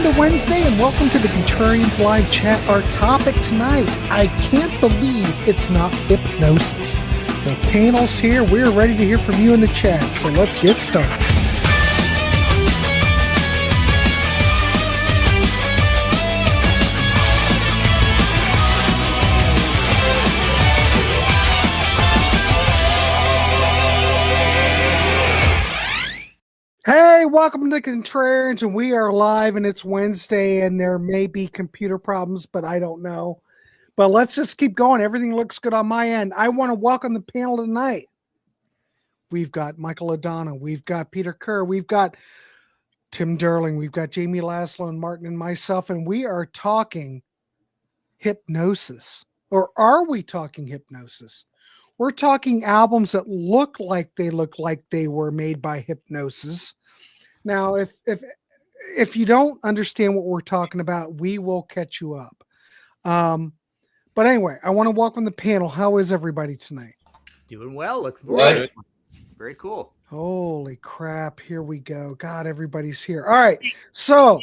Welcome to Wednesday and welcome to the Contrarians live chat. Our topic tonight, I can't believe it's not hypnosis. The panel's here. We're ready to hear from you in the chat. So let's get started. Hey, welcome to the Contrarians, and we are live, and it's Wednesday, and there may be computer problems, but I don't know. But let's just keep going. Everything looks good on my end. I want to welcome the panel tonight. We've got Michael O'Donnell. We've got Peter Kerr. We've got Tim Derling. We've got Jamie Laszlo and Martin and myself, and we are talking hypnosis. Or are we talking hypnosis? We're talking albums that look like they were made by hypnosis. Now, if you don't understand what we're talking about, we will catch you up. But anyway, I want to welcome the panel. How is everybody tonight? Doing well. Look forward to it. Very cool. Holy crap. Here we go. God, everybody's here. All right. So,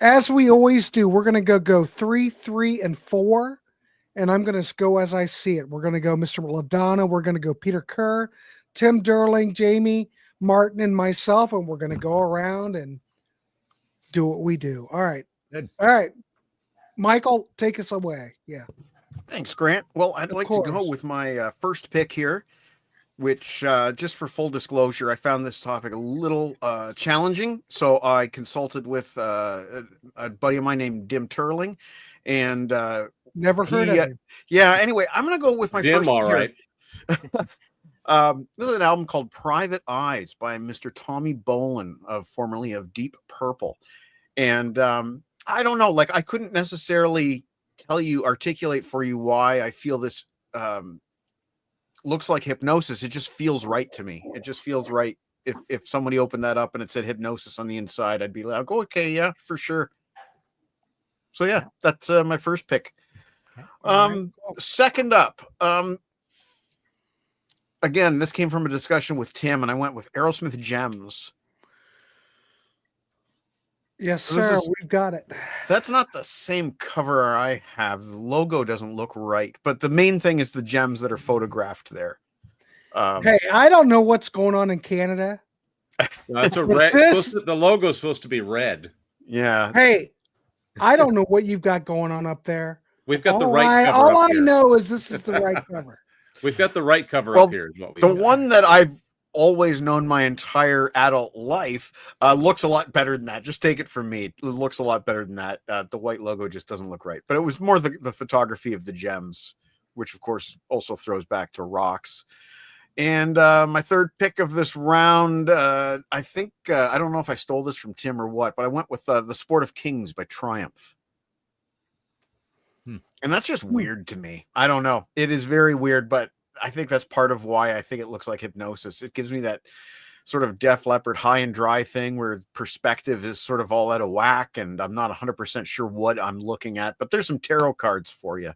as we always do, we're going to go 3, 3, and 4. And I'm going to go as I see it. We're going to go Mr. Ladonna. We're going to go Peter Kerr, Tim Derling, Jamie, Martin, and myself. And we're going to go around and do what we do. All right. Good. All right. Michael, take us away. Yeah. Thanks, Grant. Well, I'd like to go with my first pick here, which just for full disclosure, I found this topic a little challenging. So I consulted with a buddy of mine named Dim Turling. And never heard of him. Yeah. Anyway, I'm going to go with my first. All right. This is an album called Private Eyes by Mr. Tommy Bolin, formerly of Deep Purple. And I don't know, like I couldn't necessarily articulate for you why I feel this looks like hypnosis. It just feels right to me. It just feels right. If somebody opened that up and it said hypnosis on the inside, I'd be like, oh, okay, yeah, for sure. So yeah, that's my first pick. Second up, again, this came from a discussion with Tim, and I went with Aerosmith Gems. Yes, sir. We've got it. That's not the same cover I have. The logo doesn't look right, but the main thing is the gems that are photographed there. Hey, I don't know what's going on in Canada. That's a red. The logo is supposed to be red. Yeah. Hey, I don't know what you've got going on up there. We've got the right cover. All I know is this is the right cover. We've got the right cover up here. Is what the one that I've always known my entire adult life looks a lot better than that. Just take it from me. It looks a lot better than that. The white logo just doesn't look right. But it was more the photography of the gems, which of course also throws back to rocks. And my third pick of this round, I think, I don't know if I stole this from Tim or what, but I went with The Sport of Kings by Triumph. And that's just weird to me. I don't know. It is very weird, but I think that's part of why I think it looks like hypnosis. It gives me that sort of Def Leppard high and dry thing where perspective is sort of all out of whack, and I'm not 100% sure what I'm looking at, but there's some tarot cards for you.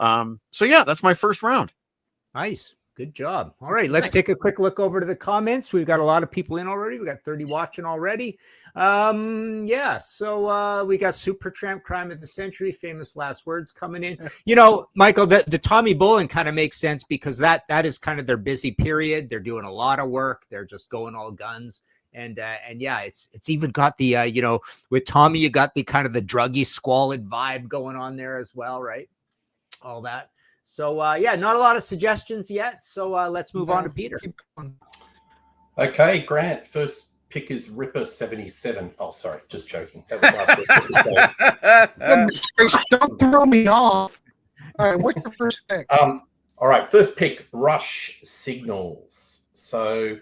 So yeah, that's my first round. Nice. Good job. All right, let's take a quick look over to the comments. We've got a lot of people in already. We got 30 watching already. Yeah, so we got Supertramp, Crime of the Century, Famous Last Words coming in. You know, Michael, the Tommy Bolin kind of makes sense because that is kind of their busy period. They're doing a lot of work. They're just going all guns. And yeah, it's even got the, you know, with Tommy, you got the kind of the druggy, squalid vibe going on there as well, right? All that. So, yeah, not a lot of suggestions yet. So let's move on to Peter. Okay, Grant, first pick is Ripper 77. Oh, sorry, just joking. That was last week. Don't throw me off. All right, what's your first pick? All right, first pick, Rush Signals. So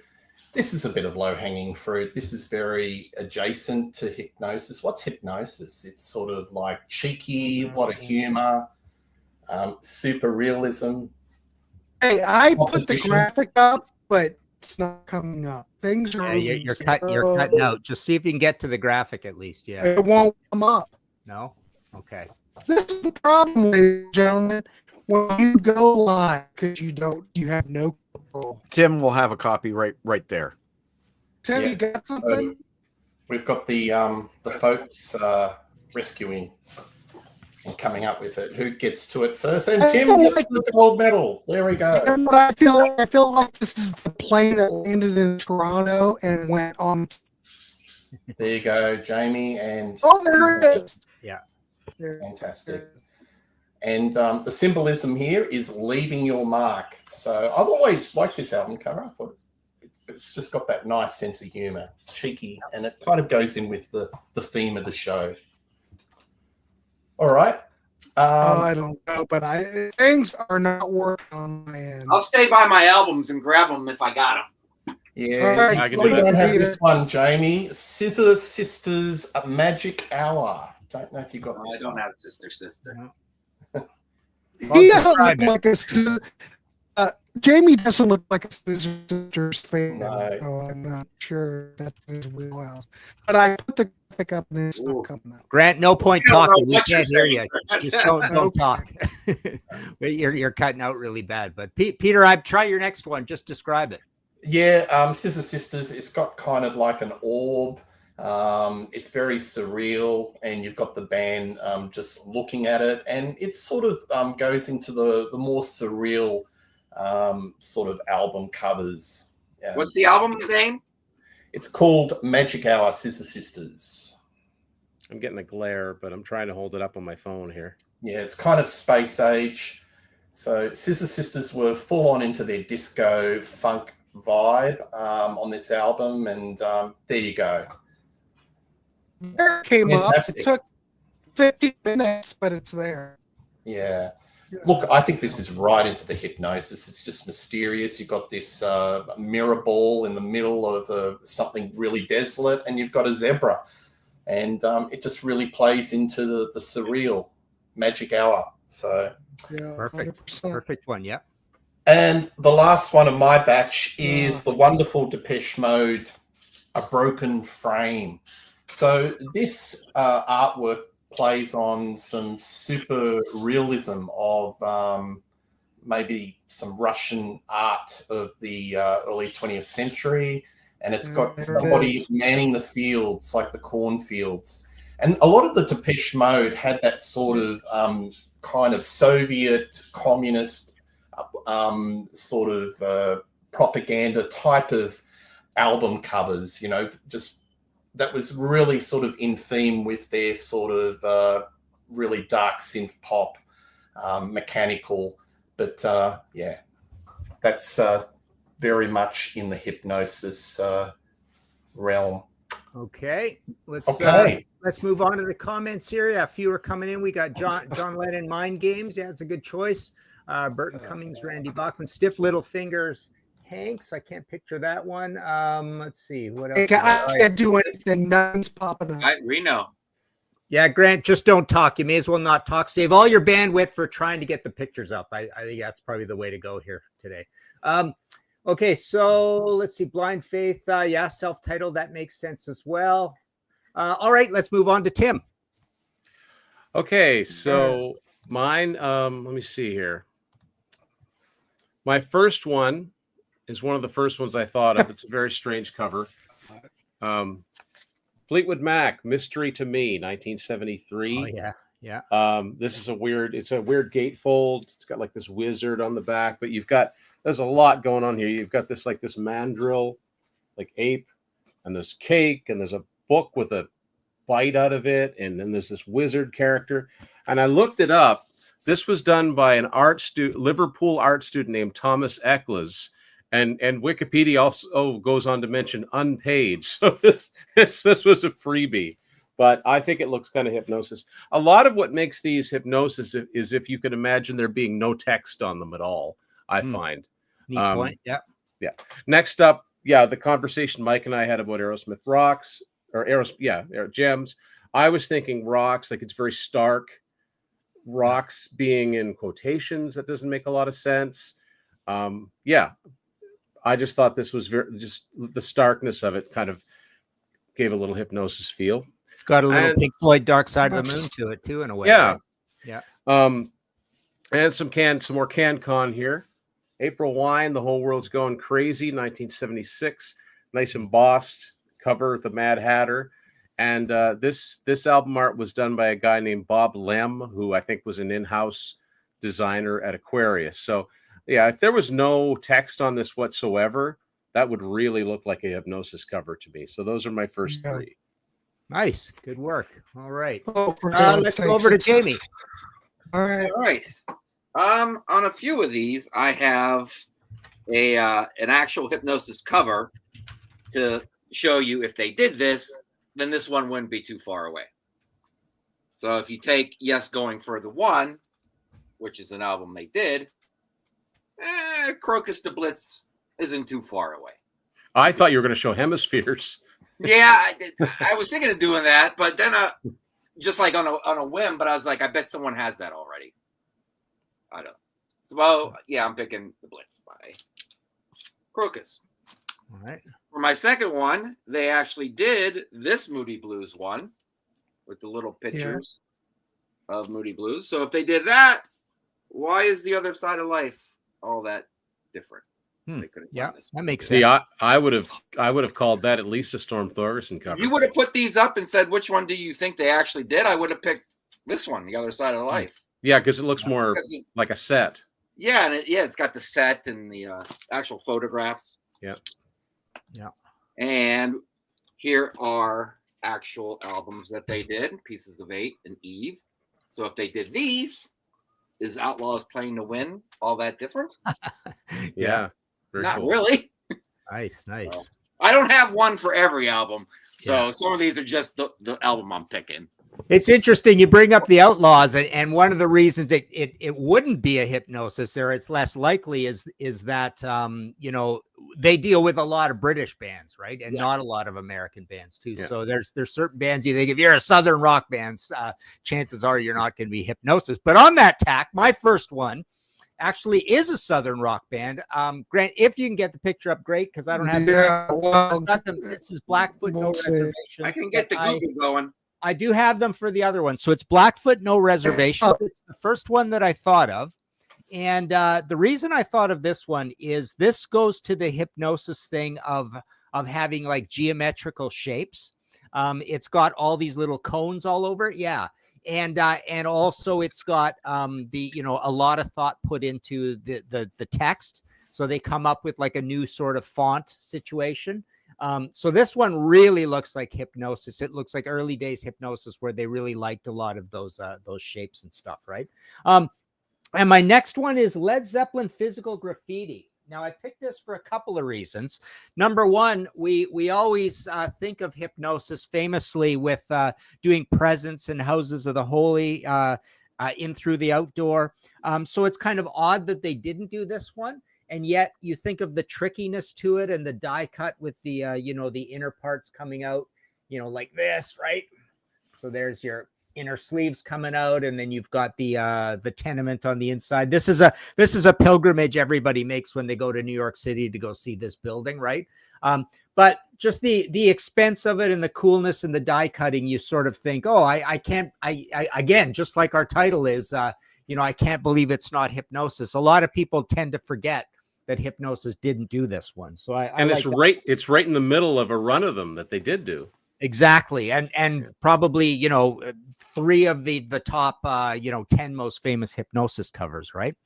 this is a bit of low-hanging fruit. This is very adjacent to hypnosis. What's hypnosis? It's sort of like cheeky, a lot of humor. Super realism. Hey, I put the graphic up, but it's not coming up. Things are you're cutting out. Just see if you can get to the graphic at least. Yeah, it won't come up. No. Okay. This is the problem, ladies and gentlemen. When you go live, because you have no control. Tim will have a copy right there. Tim, you got something? We've got the folks rescuing and coming up with it. Who gets to it first? And Tim gets the gold medal. There we go. You know what I feel like? I feel like this is the plane that landed in Toronto and went on. There you go, Jamie. And Oh, there it is. Yeah. Fantastic. And the symbolism here is leaving your mark. So I've always liked this album cover. I thought it's just got that nice sense of humor, cheeky, and it kind of goes in with the theme of the show. All right. I don't know, but things are not working on my end. I'll stay by my albums and grab them if I got them. Yeah, All right, I can we do that. don't have this one, Jamie. Scissor Sisters, A Magic Hour. Don't know if you got I this. don't one. have sister. He doesn't look describe like a Jamie doesn't look like a Scissor Sisters fan, No. so I'm not sure that's his wheelhouse. But I put the graphic up and it's not coming up. Grant, no point I don't know talking. We what you're can't hear you. saying. Just don't talk. you're cutting out really bad. But Peter, try your next one. Just describe it. Yeah, Scissor Sisters. It's got kind of like an orb. It's very surreal, and you've got the band just looking at it, and it sort of goes into the more surreal sort of album covers. What's the album name? It's called Magic Hour, Scissor Sisters. I'm getting a glare, but I'm trying to hold it up on my phone here. Yeah, it's kind of space age. So Scissor Sisters were full on into their disco funk vibe on this album, and there you go. There it came Fantastic. up. It took 50 minutes, but it's there. Yeah. Look, I think this is right into the Hypnosis. It's just mysterious. You've got this mirror ball in the middle of something really desolate, and you've got a zebra. And it just really plays into the surreal Magic Hour. So Yeah, Perfect. 100%. Perfect one. Yeah. And the last one of my batch is the wonderful Depeche Mode, A Broken Frame. So this artwork plays on some super realism of maybe some Russian art of the early 20th century. And it's got There it somebody is. manning the fields, like the cornfields. And a lot of the Depeche Mode had that sort of kind of Soviet communist sort of propaganda type of album covers, you know, just that was really sort of in theme with their sort of really dark synth pop, mechanical. But yeah, that's very much in the Hypnosis realm. Okay. Okay. Let's move on to the comments here. Yeah, a few are coming in. We got John Lennon, Mind Games. Yeah, it's a good choice. Burton Cummings, Randy Bachman, Stiff Little Fingers, Hanks. I can't picture that one. Let's see what else. I can't do anything. Nothing's popping up. Reno. Yeah, Grant, just don't talk. You may as well not talk. Save all your bandwidth for trying to get the pictures up. I think that's probably the way to go here today. Okay, so let's see. Blind Faith. Yeah, self-titled. That makes sense as well. All right, let's move on to Tim. Okay, so mine, let me see here. My first one is one of the first ones I thought of. It's a very strange cover. Fleetwood Mac, Mystery to Me, 1973. Oh, yeah, yeah. This is it's a weird gatefold. It's got like this wizard on the back, but there's a lot going on here. You've got this mandrill, like ape, and there's cake, and there's a book with a bite out of it, and then there's this wizard character. And I looked it up. This was done by an Liverpool art student named Thomas Eccles, and Wikipedia also goes on to mention unpaid. So this was a freebie, but I think it looks kind of Hypnosis. A lot of what makes these Hypnosis is if you can imagine there being no text on them at all. I find. Neat point. Yeah. Yeah. Next up, the conversation Mike and I had about Aerosmith rocks gems. I was thinking rocks, like it's very stark. Rocks being in quotations, that doesn't make a lot of sense. I just thought this was just the starkness of it kind of gave a little Hypnosis feel. It's got a little Pink Floyd Dark Side of the Moon to it too, in a way. Yeah. Right? Yeah. And some more CanCon here. April Wine, The Whole World's Going Crazy, 1976. Nice embossed cover, the Mad Hatter. And this album art was done by a guy named Bob Lem, who I think was an in-house designer at Aquarius. So yeah, if there was no text on this whatsoever, that would really look like a Hipnosis cover to me. So those are my first three. Nice. Good work. All right. Oh, for Let's go over to Jamie. All right. All right. On a few of these, I have an actual Hipnosis cover to show you if they did this, then this one wouldn't be too far away. So if you take Yes Going Further 1, which is an album they did, Crocus the Blitz isn't too far away. I thought you were going to show Hemispheres. Yeah, I was thinking of doing that, but then just like on a whim, but I was like, I bet someone has that already. I don't know. So, well, yeah, I'm picking The Blitz by Crocus. All right. For my second one, they actually did this Moody Blues one with the little pictures of Moody Blues. So if they did that, why is The Other Side of Life all that different? They could have done this. That makes See, sense. I would have called that at least a Storm Thorgerson cover. If you would have put these up and said, which one do you think they actually did? I would have picked this one, The Other Side of Life. Yeah, because it looks more like a set. Yeah, and it's got the set and the actual photographs. Yeah. Yeah. And here are actual albums that they did, Pieces of Eight and Eve. So if they did these, is Outlaws Playing to Win all that different? Yeah. Very Not cool. really. Nice. So, I don't have one for every album. So some of these are just the album I'm picking. It's interesting you bring up the Outlaws, and one of the reasons that it wouldn't be a Hipnosis, or it's less likely, is that they deal with a lot of British bands, right, and not a lot of American bands too. Yeah. So there's certain bands you think if you're a Southern rock band, chances are you're not going to be Hipnosis. But on that tack, my first one actually is a Southern rock band. Grant, if you can get the picture up, great, because I don't have. Well, Got them. This is Blackfoot, No Reservations. I can get the Google going. I do have them for the other one. So it's Blackfoot, No Reservation. It's the first one that I thought of. And the reason I thought of this one is this goes to the Hipnosis thing of having like geometrical shapes. It's got all these little cones all over it. Yeah. And also it's got a lot of thought put into the text. So they come up with like a new sort of font situation. So this one really looks like Hipnosis. It looks like early days Hipnosis, where they really liked a lot of those shapes and stuff, right? And my next one is Led Zeppelin Physical Graffiti. Now, I picked this for a couple of reasons. Number one, we always think of Hipnosis famously with doing Presence and Houses of the Holy, In Through the Outdoor. So it's kind of odd that they didn't do this one. And yet you think of the trickiness to it and the die cut with the, the inner parts coming out, like this, right? So there's your inner sleeves coming out, and then you've got the tenement on the inside. This is a pilgrimage everybody makes when they go to New York City to go see this building, right? But just the expense of it and the coolness and the die cutting, you sort of think, oh, I can't, again, just like our title is, I can't believe it's not Hipnosis. A lot of people tend to forget that Hipnosis didn't do this one. So it's right in the middle of a run of them that they did do. Exactly. And probably, three of the top, 10 most famous Hipnosis covers, right?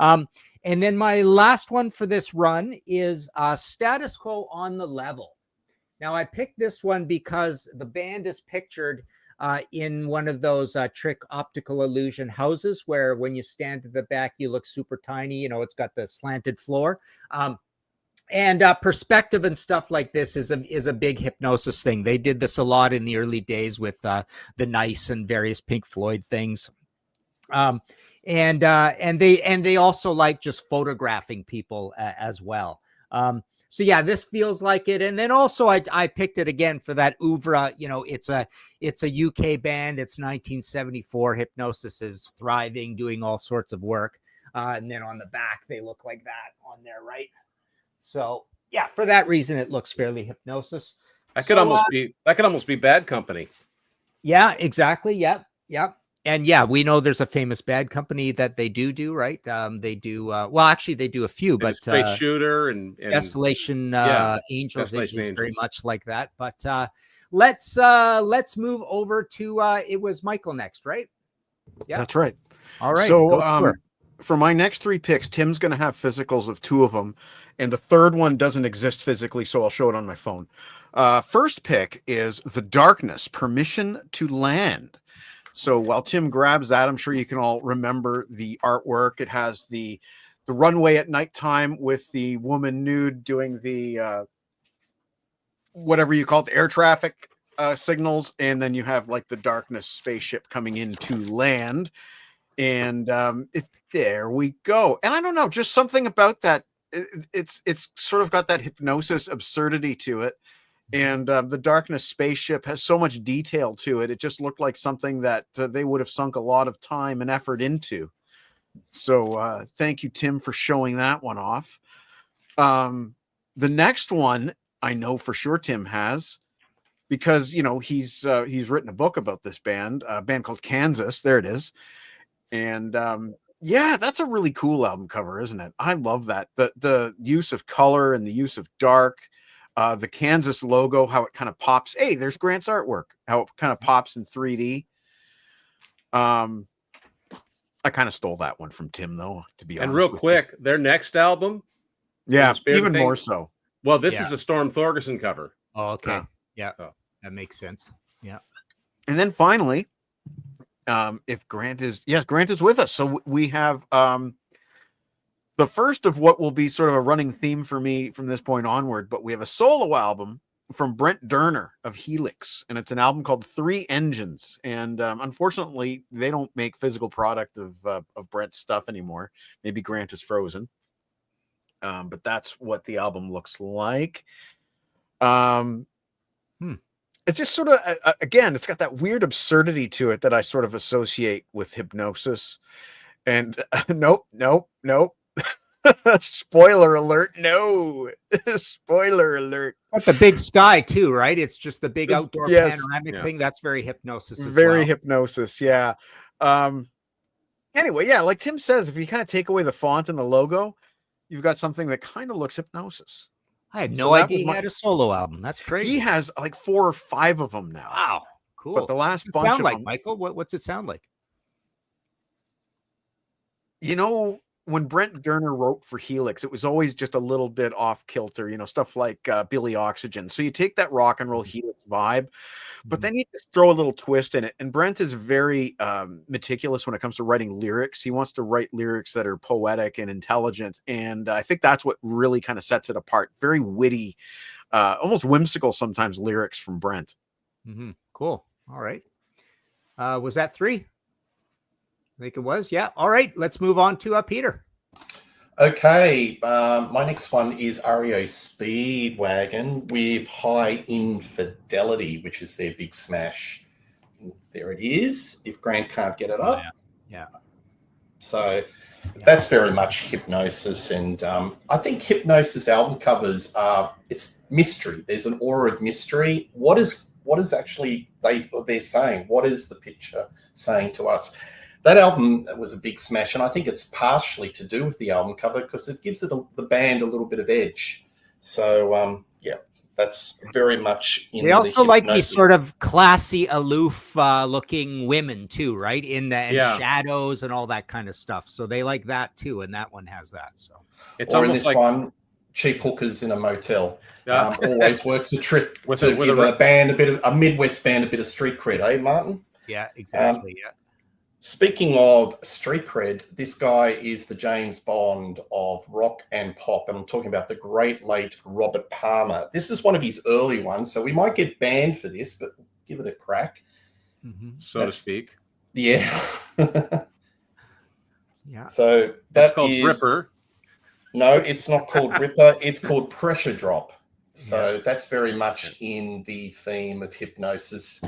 And then my last one for this run is Status Quo on the Level. Now, I picked this one because the band is pictured in one of those trick optical illusion houses where when you stand at the back, you look super tiny. It's got the slanted floor. And perspective and stuff like this is a big Hipnosis thing. They did this a lot in the early days with the Nice and various Pink Floyd things. And they also like just photographing people as well. So yeah, this feels like it. And then also I picked it again for that oeuvre. It's a UK band. It's 1974. Hipnosis is thriving, doing all sorts of work. And then on the back, they look like that on there, right? So yeah, for that reason, it looks fairly Hipnosis. That could almost be Bad Company. Yeah, exactly. Yep. And yeah, we know there's a famous bad company that they do, right? They do, well, actually they do a few, And but Straight Shooter and Desolation yeah, Angels Desolation is very Angels. much like that. But let's move over to it was Michael next, right? Yeah. That's right. All right. So go for it. for my next 3 picks, Tim's going to have physicals of 2 of them, and the third one doesn't exist physically, so I'll show it on my phone. First pick is The Darkness, Permission to Land. So while Tim grabs that, I'm sure you can all remember the artwork. It has the runway at nighttime with the woman nude doing the whatever you call it, air traffic signals, and then you have like the darkness spaceship coming into land, and there we go. And I don't know, just something about that. It's sort of got that hypnosis absurdity to it. And the darkness spaceship has so much detail to it. It just looked like something that they would have sunk a lot of time and effort into. So thank you, Tim, for showing that one off. The next one I know for sure Tim has, because, you know, he's written a book about this band, a band called Kansas. There it is. And yeah, that's a really cool album cover, isn't it? I love that. The use of color and the use of dark. The Kansas logo, how it kind of pops. Hey, there's Grant's artwork, how it kind of pops in 3D. I kind of stole that one from Tim, though, to be honest. And real quick, their next album. Yeah, Spirit even thing. more so. Well, this is a Storm Thorgerson cover. Oh, okay. Yeah, So. that makes sense. Yeah. And then finally, if Grant is, yes, Grant is with us. So we have the first of what will be sort of a running theme for me from this point onward, but we have a solo album from Brent Durner of Helix, and it's an album called 3 Engines. And unfortunately, they don't make physical product of Brent's stuff anymore. Maybe Grant is frozen, but that's what the album looks like. It's just sort of, again, it's got that weird absurdity to it that I sort of associate with Hipnosis. And nope. Spoiler alert. No. Spoiler alert. But the big sky too, right? It's just the big outdoor panoramic thing. That's very Hipnosis as very well. Hipnosis, yeah. Anyway, yeah, like Tim says, if you kind of take away the font and the logo, you've got something that kind of looks Hipnosis. I had no idea he had a solo album. That's crazy. He has like 4 or 5 of them now. Wow, cool. But the last What's it bunch sound of like, them, Michael? What's it sound like? You know, when Brent Durner wrote for Helix, it was always just a little bit off kilter, you know, stuff like Billy Oxygen. So you take that rock and roll Helix vibe, but then you just throw a little twist in it. And Brent is very meticulous when it comes to writing lyrics. He wants to write lyrics that are poetic and intelligent. And I think that's what really kind of sets it apart. Very witty, almost whimsical sometimes lyrics from Brent. Cool. All right. Was that 3? I think it was. Yeah. All right. Let's move on to Peter. Okay. My next one is REO Speedwagon with High Infidelity, which is their big smash. There it is. If Grant can't get it up. Yeah. So that's very much Hipnosis. And I think Hipnosis album covers are, it's mystery. There's an aura of mystery. What is actually they're saying? What is the picture saying to us? That album was a big smash, and I think it's partially to do with the album cover because it gives it the band a little bit of edge. So, yeah, that's very much in They also like these Hipnosis. sort of classy, aloof looking women too, right? And shadows and all that kind of stuff. So they like that too, and that one has that. So It's or in almost this like one, cheap hookers in a motel. Yeah. Always works a trick With to a give a band a Midwest band a bit of street cred, eh, Martin? yeah, exactly. Yeah. Speaking of street cred, this guy is the James Bond of rock and pop, and I'm talking about the great late Robert Palmer. This is one of his early ones, so we might get banned for this, but give it a crack. So to speak. Yeah. Yeah. So That's called Ripper. No, it's not called Ripper. It's called Pressure Drop. So that's very much in the theme of Hipnosis.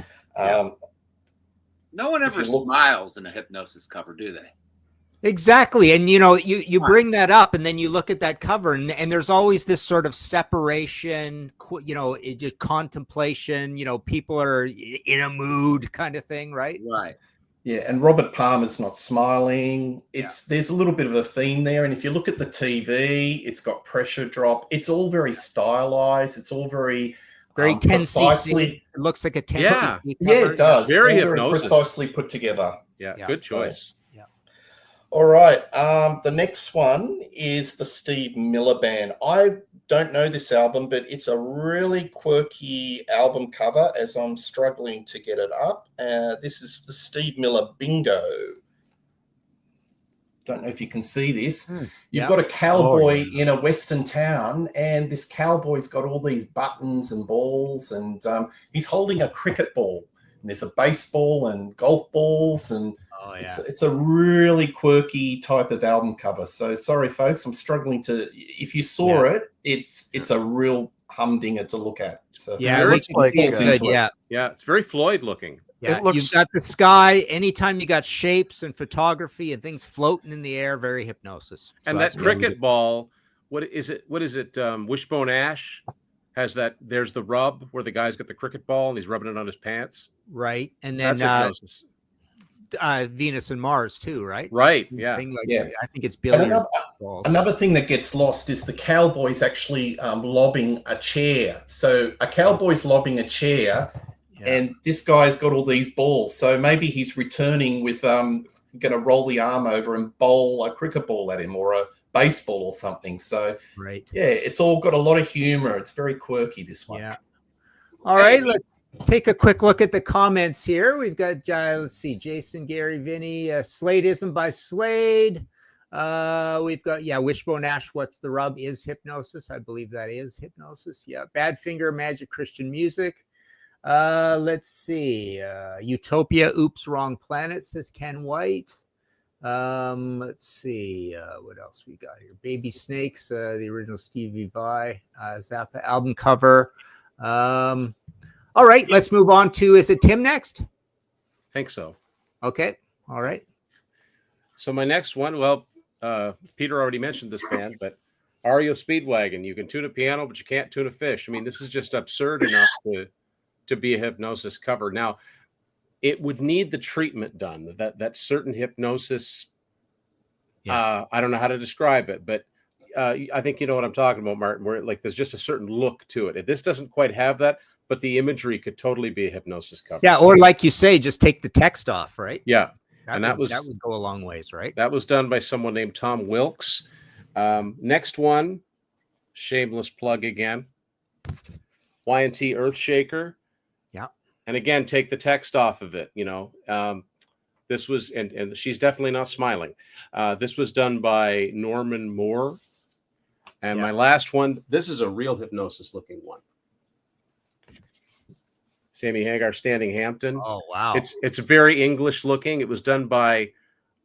No one ever smiles in a Hipnosis cover, do they? Exactly. And, you know, you bring that up and then you look at that cover and there's always this sort of separation, you know, just contemplation, you know, people are in a mood kind of thing, right? Right. Yeah, and Robert Palmer's not smiling. There's a little bit of a theme there, and if you look at the TV, it's got pressure drop. It's all very stylized. It's all very 10cc. precisely. It looks like a 10cc. Yeah, cover. it does. Very all very Hipnosis. precisely put together. Yeah, good choice. Yeah. All right. The next one is the Steve Miller Band. I don't know this album, but it's a really quirky album cover as I'm struggling to get it up. This is the Steve Miller Bingo. Don't know if you can see this. You've got a cowboy in a western town, and this cowboy's got all these buttons and balls, and he's holding a cricket ball. And there's a baseball and golf balls, and it's a really quirky type of album cover. So sorry, folks, I'm struggling to. If you saw it, it's a real humdinger to look at. So it looks like good. Yeah, it's very Floyd looking. Yeah, you've got the sky. Anytime you got shapes and photography and things floating in the air, very Hipnosis. So and that cricket ball, what is it? Wishbone Ash has that. There's the rub where the guy's got the cricket ball and he's rubbing it on his pants. Right, and then Venus and Mars too, right? Right, yeah. I think it's billiard. Another thing that gets lost is the cowboy's actually lobbing a chair. So a cowboy's lobbing a chair. And this guy's got all these balls. So maybe he's returning with going to roll the arm over and bowl a cricket ball at him or a baseball or something. So, it's all got a lot of humor. It's very quirky, this one. Yeah. All right, let's take a quick look at the comments here. We've got, let's see, Jason, Gary, Vinny, Sladeism by Slade. We've got, Wishbone Ash, What's the Rub is Hipnosis. I believe that is Hipnosis. Yeah. Badfinger, Magic Christian Music. Let's see. Utopia, Oops, Wrong Planet, says Ken White. Let's see. What else we got here? Baby Snakes, the original Stevie Vai, Zappa album cover. All right, let's move on to, is it Tim next? I think so. Okay. All right. So my next one, well, Peter already mentioned this band, but REO Speedwagon. You can tune a piano, but you can't tune a fish. I mean, this is just absurd enough to be a Hipnosis cover. Now, it would need the treatment done, that certain Hipnosis. I don't know how to describe it, but I think you know what I'm talking about, Martin, where there's just a certain look to it. This doesn't quite have that, but the imagery could totally be a Hipnosis cover. Yeah, or like you say, just take the text off, right? Yeah. That would go a long ways, right? That was done by someone named Tom Wilkes. Next one, shameless plug again. Y&T Earthshaker. Yeah. And again, take the text off of it. This was, and she's definitely not smiling. This was done by Norman Moore. And my last one, this is a real Hipnosis looking one. Sammy Hagar, Standing Hampton. Oh, wow. It's very English looking. It was done by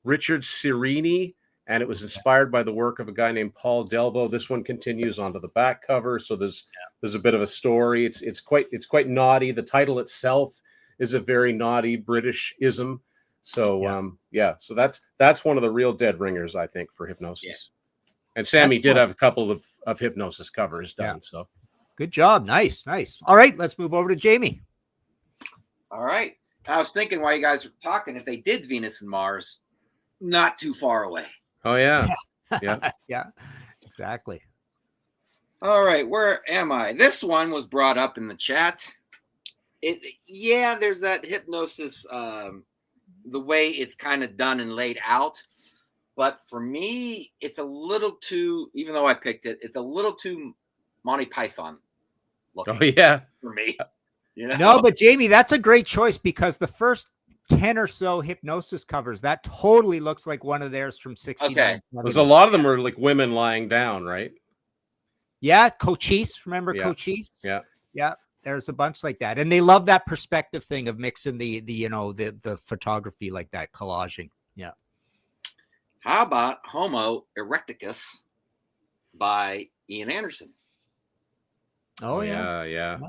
Richard Cirini, and it was inspired by the work of a guy named Paul Delvaux. This one continues onto the back cover, so there's a bit of a story. It's quite naughty. The title itself is a very naughty British-ism. So so that's one of the real dead ringers, I think, for Hipnosis. Yeah. And Sammy did have a couple of Hipnosis covers done. So good job. Nice. All right, let's move over to Jamie. All right. I was thinking while you guys were talking, if they did Venus and Mars, not too far away. Oh, yeah. Yeah. Yeah, exactly. All right. Where am I? This one was brought up in the chat. There's that Hipnosis, the way it's kind of done and laid out. But for me, it's a little too, even though I picked it, it's a little too Monty Python looking. Oh, yeah. For me. No, but Jamie, that's a great choice because the first 10 or so Hipnosis covers, that totally looks like one of theirs from 69. Okay. There's a lot of them are like women lying down, right? Yeah, Cochise. Remember Cochise? Yeah. Yeah. There's a bunch like that. And they love that perspective thing of mixing the photography like that, collaging. Yeah. How about Homo erecticus by Ian Anderson? Oh, yeah. Yeah.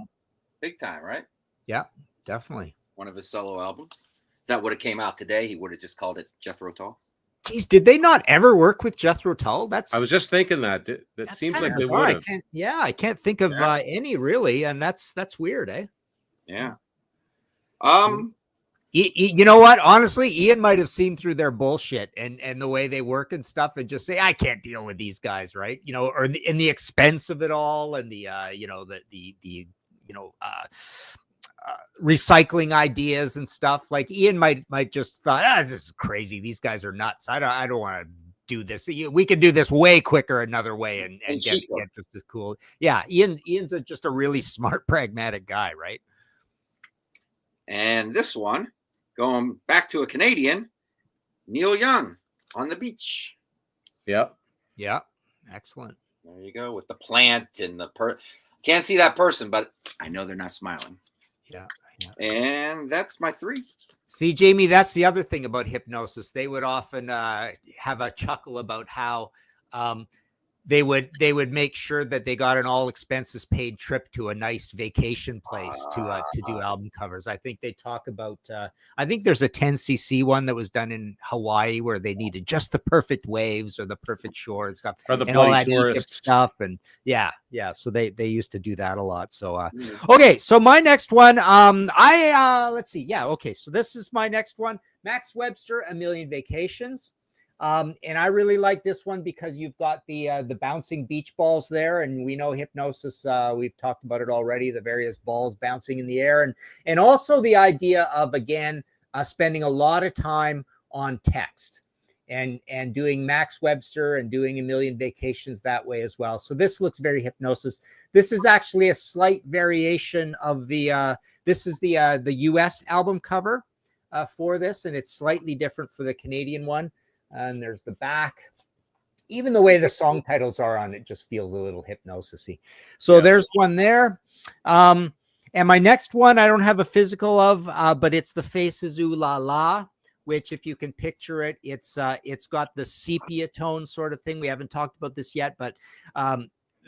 Big time, right? Yeah, definitely. One of his solo albums. If that would have came out today, he would have just called it Jethro Tull. Geez, did they not ever work with Jethro Tull? I was just thinking that. That seems like they would have. I can't think of any really, and that's weird, eh? Yeah. You know what? Honestly, Ian might have seen through their bullshit and the way they work and stuff, and just say, I can't deal with these guys, right? You know, or in the expense of it all, and the recycling ideas and stuff. Like Ian might just thought, this is crazy. These guys are nuts. I don't want to do this. We could do this way quicker another way and get just as cool. Yeah, Ian's just a really smart, pragmatic guy, right? And this one, going back to a Canadian, Neil Young on the beach. Yep. Yeah. Excellent. There you go, with the plant and the can't see that person, but I know they're not smiling. Yeah. And that's my 3. See, Jamie, that's the other thing about hypnosis. They would often have a chuckle about how they would make sure that they got an all expenses paid trip to a nice vacation place to do album covers. I think they talk about, I think there's a 10cc one that was done in Hawaii where they needed just the perfect waves or the perfect shore and stuff. Or the and all that bloody tourists stuff. And yeah. So they used to do that a lot. So, okay. So my next one, let's see. Yeah. Okay. So this is my next one. Max Webster, A Million Vacations. And I really like this one because you've got the bouncing beach balls there, and we know hypnosis. We've talked about it already, the various balls bouncing in the air, and also the idea of, again, spending a lot of time on text and doing Max Webster and doing A Million Vacations that way as well. So this looks very hypnosis. This is actually a slight variation of this is the US album cover for this, and it's slightly different for the Canadian one. And there's the back. Even the way the song titles are on it just feels a little hypnosis-y. So there's one there. And my next one, I don't have a physical of, but it's the Faces Ooh La La, which if you can picture it, it's got the sepia tone sort of thing. We haven't talked about this yet, but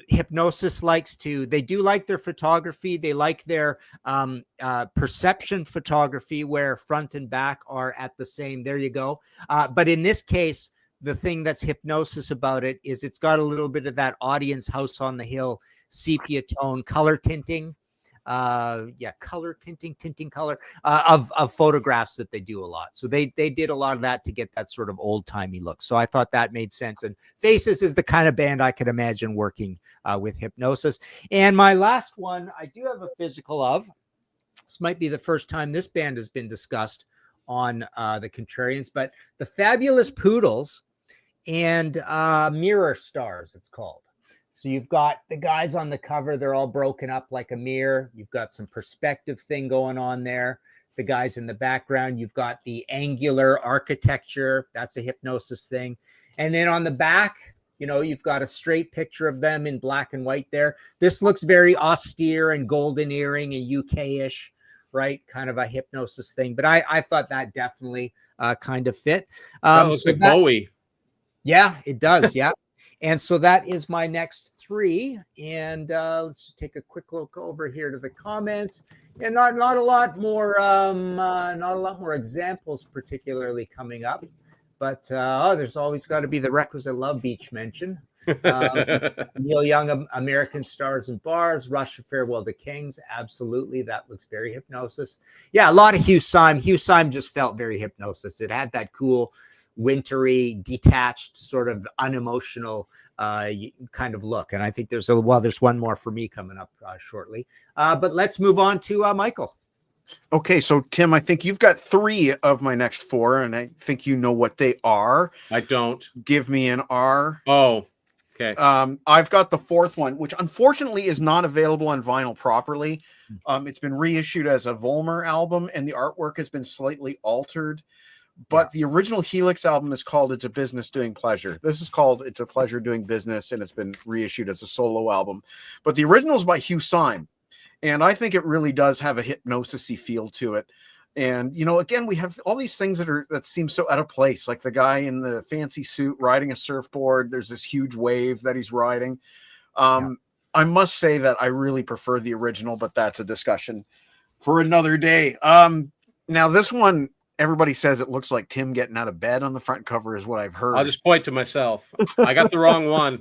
hypnosis they do like their photography. They like their perception photography where front and back are at the same. There you go. But in this case, the thing that's hypnosis about it is it's got a little bit of that audience House on the Hill sepia tone color tinting. Color tinting color of photographs that they do a lot. So they did a lot of that to get that sort of old timey look. So I thought that made sense. And Faces is the kind of band I could imagine working with hypnosis. And my last one, I do have a physical of. This might be the first time this band has been discussed on the Contrarians, but the Fabulous Poodles and Mirror Stars, it's called. So you've got the guys on the cover. They're all broken up like a mirror. You've got some perspective thing going on there. The guys in the background, you've got the angular architecture. That's a hypnosis thing. And then on the back, you've got a straight picture of them in black and white there. This looks very austere and golden earring and UK-ish, right? Kind of a hypnosis thing. But I thought that definitely kind of fit. That looks like Bowie. Yeah, it does. Yeah. And so that is my next 3. And let's just take a quick look over here to the comments. And not a lot more examples particularly coming up. But there's always got to be the requisite Love Beach mention. Neil Young, American Stars and Bars, Rush, Farewell to Kings. Absolutely. That looks very hypnosis. Yeah, a lot of Hugh Syme. Hugh Syme just felt very hypnosis. It had that cool wintry, detached, sort of unemotional kind of look. And I think there's one more for me coming up shortly. But let's move on to Michael. Okay, so Tim, I think you've got 3 of my next 4, and I think you know what they are. I don't. Give me an R. Oh, okay. I've got the 4th one, which unfortunately is not available on vinyl properly. It's been reissued as a Volmer album, and the artwork has been slightly altered. But the original Helix album is called It's a Business Doing Pleasure. This is called It's a Pleasure Doing Business, and it's been reissued as a solo album. But the original is by Hugh Syme, and I think it really does have a hypnosis-y feel to it. And, again, we have all these things that seem so out of place, like the guy in the fancy suit riding a surfboard. There's this huge wave that he's riding. I must say that I really prefer the original, but that's a discussion for another day. Now, this one... Everybody says it looks like Tim getting out of bed on the front cover is what I've heard. I'll just point to myself. I got the wrong one.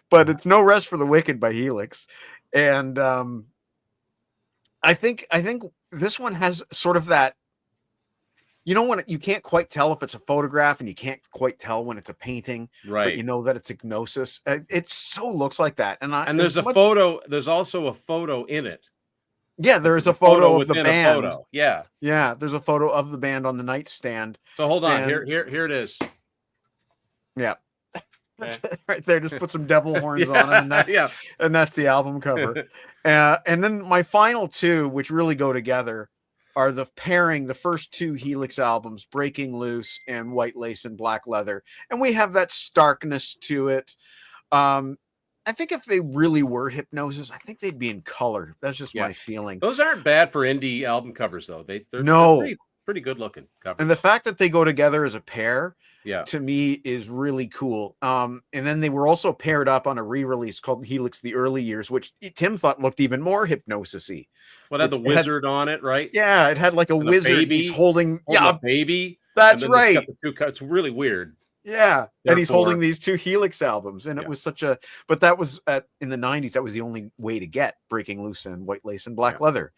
But it's No Rest for the Wicked by Helix. And I think this one has sort of that, when you can't quite tell if it's a photograph and you can't quite tell when it's a painting, Right. but you know that it's Hipnosis. It so looks like that. And there's a photo. There's also a photo in it. Yeah, there's a photo of the within band. a photo. Yeah. Yeah, there's a photo of the band on the nightstand. So hold on. And- Here it is. Yeah. Okay. Right there, just put some devil horns on them, and that's the album cover. And then my final two, which really go together, are the first two Helix albums, Breaking Loose and White Lace and Black Leather. And we have that starkness to it. I think if they really were Hipnosis, I think they'd be in color. That's just my feeling. Those aren't bad for indie album covers, though. They're pretty good looking covers. And the fact that they go together as a pair, to me, is really cool. And then they were also paired up on a re-release called Helix: The Early Years, which Tim thought looked even more Hipnosis-y. Well, it had the wizard on it, right? Yeah, it had like a wizard. Baby. He's holding a baby. That's right. It's really weird. Yeah, and he's holding these two Helix albums, and it was but that was in the 90s. That was the only way to get Breaking Loose and White Lace and Black Leather.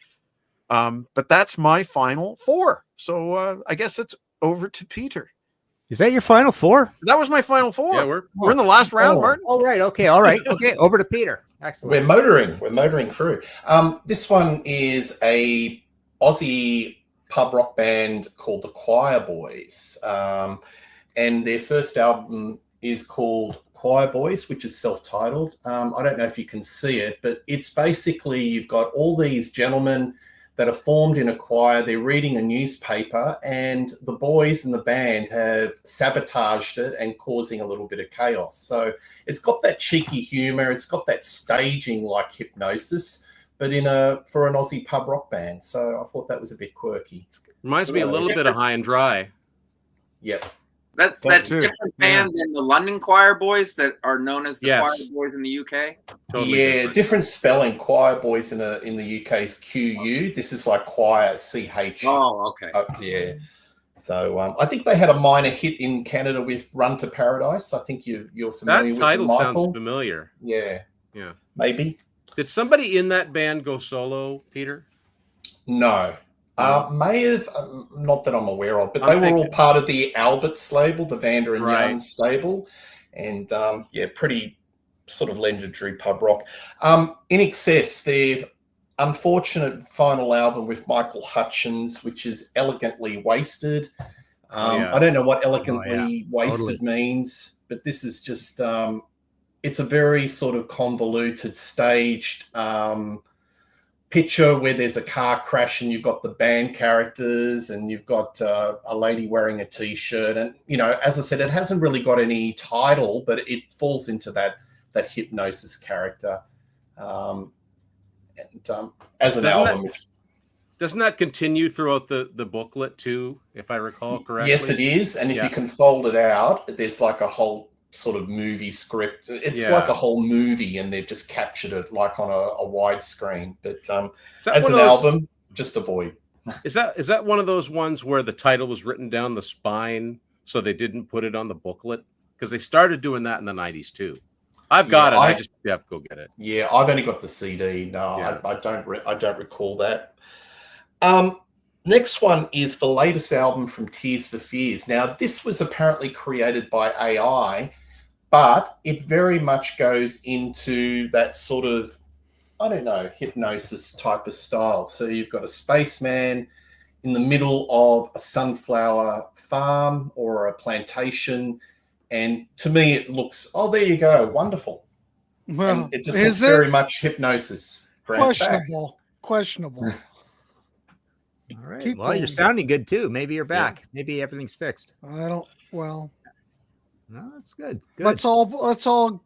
But that's my final four. So I guess it's over to Peter. Is that your final four? That was my final four. Yeah, we're in the last round, Martin. All right. Okay. Over to Peter. Excellent. We're motoring through. This one is a Aussie pub rock band called the Choir Boys. And their first album is called Choir Boys, which is self-titled. I don't know if you can see it, but it's basically, you've got all these gentlemen that are formed in a choir. They're reading a newspaper, and the boys in the band have sabotaged it and causing a little bit of chaos. So it's got that cheeky humor. It's got that staging like Hipnosis, but for an Aussie pub rock band. So I thought that was a bit quirky. Reminds me a little bit of High and Dry. Yep. That's a different band than the London Choir Boys that are known as the Choir Boys in the UK. Totally different spelling. Choir Boys in the UK is QU. This is like choir CH. Oh, okay. Yeah. So I think they had a minor hit in Canada with Run to Paradise. I think you're familiar with that title. Michael. Sounds familiar. Yeah. Yeah. Maybe. Did somebody in that band go solo, Peter? No. May have, not that I'm aware of, but they were all part of the Alberts label, the Vander and Young stable, and pretty sort of legendary pub rock. In Excess, their unfortunate final album with Michael Hutchins, which is Elegantly Wasted. I don't know what elegantly wasted means, but this is just it's a very sort of convoluted, staged picture where there's a car crash and you've got the band characters and you've got a lady wearing a t-shirt, and as I said, it hasn't really got any title, but it falls into that Hipnosis character. As an album, doesn't that continue throughout the booklet too, if I recall correctly? Yes, it is. And if you can fold it out, there's like a whole sort of movie script. It's like a whole movie, and they've just captured it like on a widescreen. But as an album, just avoid. Is that one of those ones where the title was written down the spine, so they didn't put it on the booklet? Because they started doing that in the 90s too. I've got it. I just have to go get it. Yeah, I've only got the CD. No, I don't recall that. Next one is the latest album from Tears for Fears. Now, this was apparently created by AI, but it very much goes into that sort of, I don't know, Hipnosis type of style. So you've got a spaceman in the middle of a sunflower farm or a plantation. And to me, it looks, oh, there you go, wonderful. Well, and it just looks very much Hipnosis. Questionable. All right. You're sounding good too. Maybe you're back. Yeah. Maybe everything's fixed. No, that's good. Let's all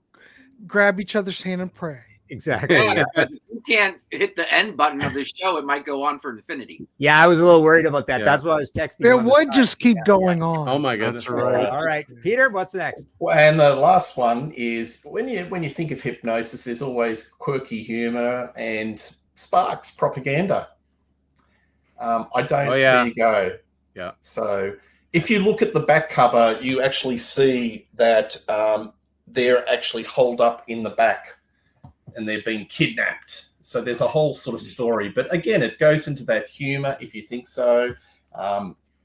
grab each other's hand and pray. Exactly. You can't hit the end button of the show. It might go on for infinity. Yeah, I was a little worried about that. Yeah. That's why I was texting. It would just keep going on. Oh my goodness. That's right. All right, Peter, what's next? Well, and the last one is when you think of Hipnosis, there's always quirky humor and sparks propaganda. There you go. Yeah. So if you look at the back cover, you actually see that they're actually holed up in the back and they're being kidnapped. So there's a whole sort of story. But again, it goes into that humor, if you think so.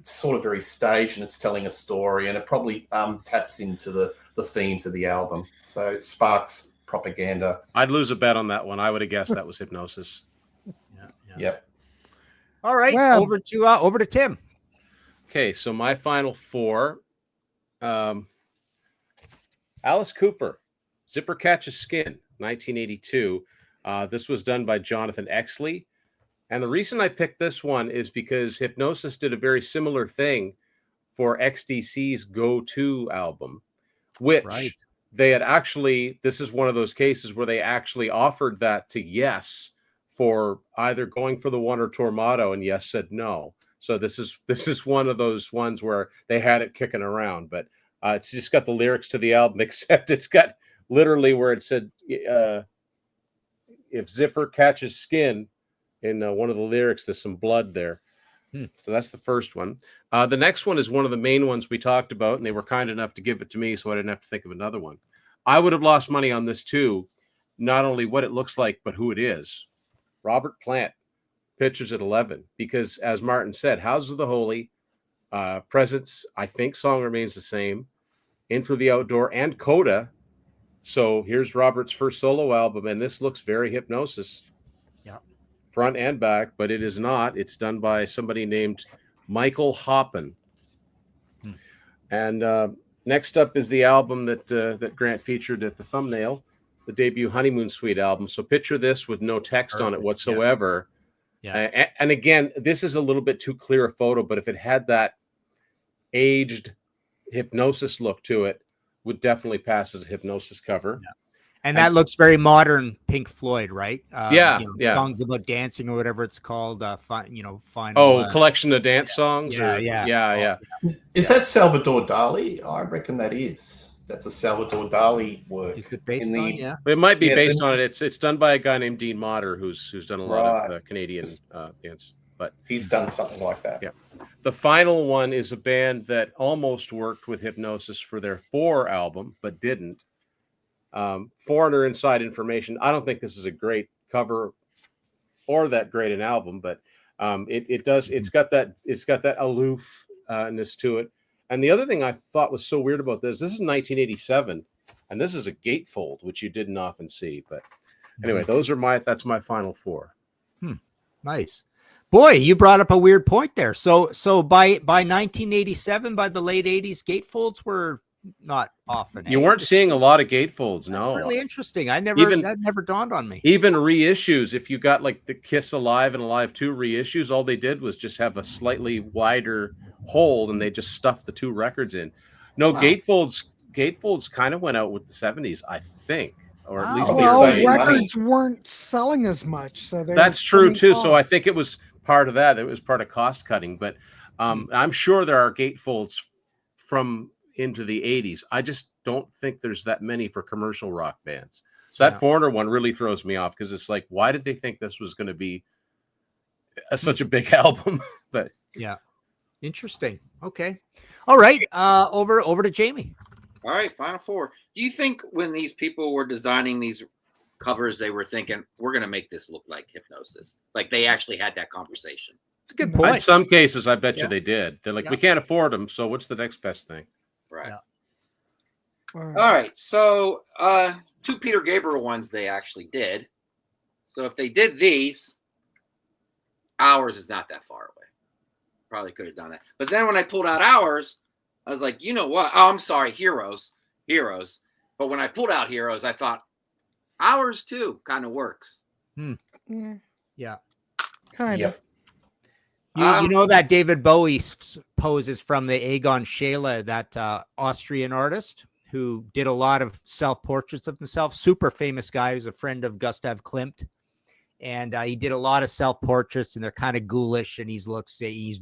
It's sort of very staged, and it's telling a story, and it probably taps into the themes of the album. So it sparks propaganda. I'd lose a bet on that one. I would have guessed that was Hypnosis. Yep. All right, Well, over to Tim. Okay, so my final four. Alice Cooper, Zipper Catches Skin, 1982. This was done by Jonathan Exley. And the reason I picked this one is because Hipnosis did a very similar thing for XTC's Go To album, which they had actually, this is one of those cases where they actually offered that to Yes for either going for the one or Tormato, and Yes said no. So this is one of those ones where they had it kicking around, but it's just got the lyrics to the album, except it's got literally where it said, if Zipper catches skin, in one of the lyrics, there's some blood there. So that's the first one. The next one is one of the main ones we talked about, and they were kind enough to give it to me, so I didn't have to think of another one. I would have lost money on this too, not only what it looks like, but who it is. Robert Plant, Pictures at 11, because as Martin said, Houses of the Holy, Presence, I think Song Remains the Same, In for the Outdoor, and Coda. So here's Robert's first solo album, and this looks very Hypnosis. Front and back, but it is not. It's done by somebody named Michael Hoppen. And next up is the album that Grant featured at the thumbnail, the debut Honeymoon Suite album. So picture this with no text on it whatsoever. And again, this is a little bit too clear a photo, but if it had that aged Hypnosis look to it, would definitely pass as a Hypnosis cover. And that looks very modern Pink Floyd, right? Songs about dancing or whatever it's called. Final. Collection of dance songs. Yeah. Is that Salvador Dali? I reckon that is. That's a Salvador Dali work. Is it based on? Yeah. It might be based on it. It's done by a guy named Dean Motter, who's done a lot of Canadian dance. But he's done something like that. Yeah. The final one is a band that almost worked with Hypnosis for their 4 album, but didn't. Foreigner Inside Information. I don't think this is a great cover or that great an album, but it's got that aloofness to it. And the other thing I thought was so weird about this is 1987, and this is a gatefold, which you didn't often see. But anyway, that's my final 4. Nice. Boy, you brought up a weird point there. So by 1987, by the late 80s, gatefolds were not often. You weren't seeing a lot of gatefolds. No, that's really interesting. That never dawned on me. Even reissues, if you got like the Kiss Alive and Alive 2 reissues, all they did was just have a slightly wider hole, and they just stuffed the 2 records in. No, wow. Gatefolds kind of went out with the 70s, I think, or at least records weren't selling as much, so that's true too. So I think it was part of that. It was part of cost cutting, but I'm sure there are gatefolds from into the 80s. I just don't think there's that many for commercial rock bands. So that Foreigner one really throws me off, because it's like, why did they think this was going to be such a big album? But interesting. Okay, all right. Over to Jamie. All right, final 4. Do you think when these people were designing these covers, they were thinking, we're going to make this look like Hypnosis? Like they actually had that conversation? It's a good point. In some cases, I bet you they did. They're like, we can't afford them, so what's the next best thing? Right. All right. So 2 Peter Gabriel ones they actually did. So if they did these, Ours is not that far away. Probably could have done that. But then when I pulled out Ours, I was like, you know what? Oh, I'm sorry, Heroes. But when I pulled out Heroes, I thought Ours too kind of works. Yeah. Kind of. You know that David Bowie pose is from the Egon Schiele, that Austrian artist who did a lot of self-portraits of himself. Super famous guy. He was a friend of Gustav Klimt. And he did a lot of self-portraits, and they're kind of ghoulish, and he's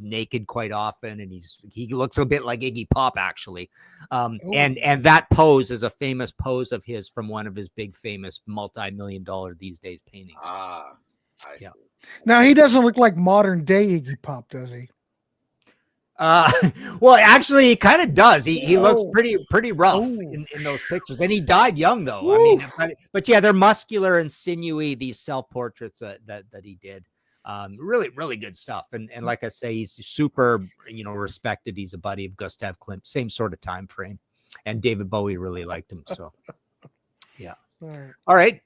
naked quite often, and he looks a bit like Iggy Pop, actually. And that pose is a famous pose of his from one of his big famous multi-million-dollar these days paintings. Now he doesn't look like modern day Iggy Pop, does he? Well, actually, he kind of does. He looks Oh. pretty rough Oh. in those pictures, and he died young though. I mean, but yeah, they're muscular and sinewy. These self portraits that he did, really good stuff. And like I say, he's super respected. He's a buddy of Gustav Klimt, same sort of time frame, and David Bowie really liked him. So yeah. All right.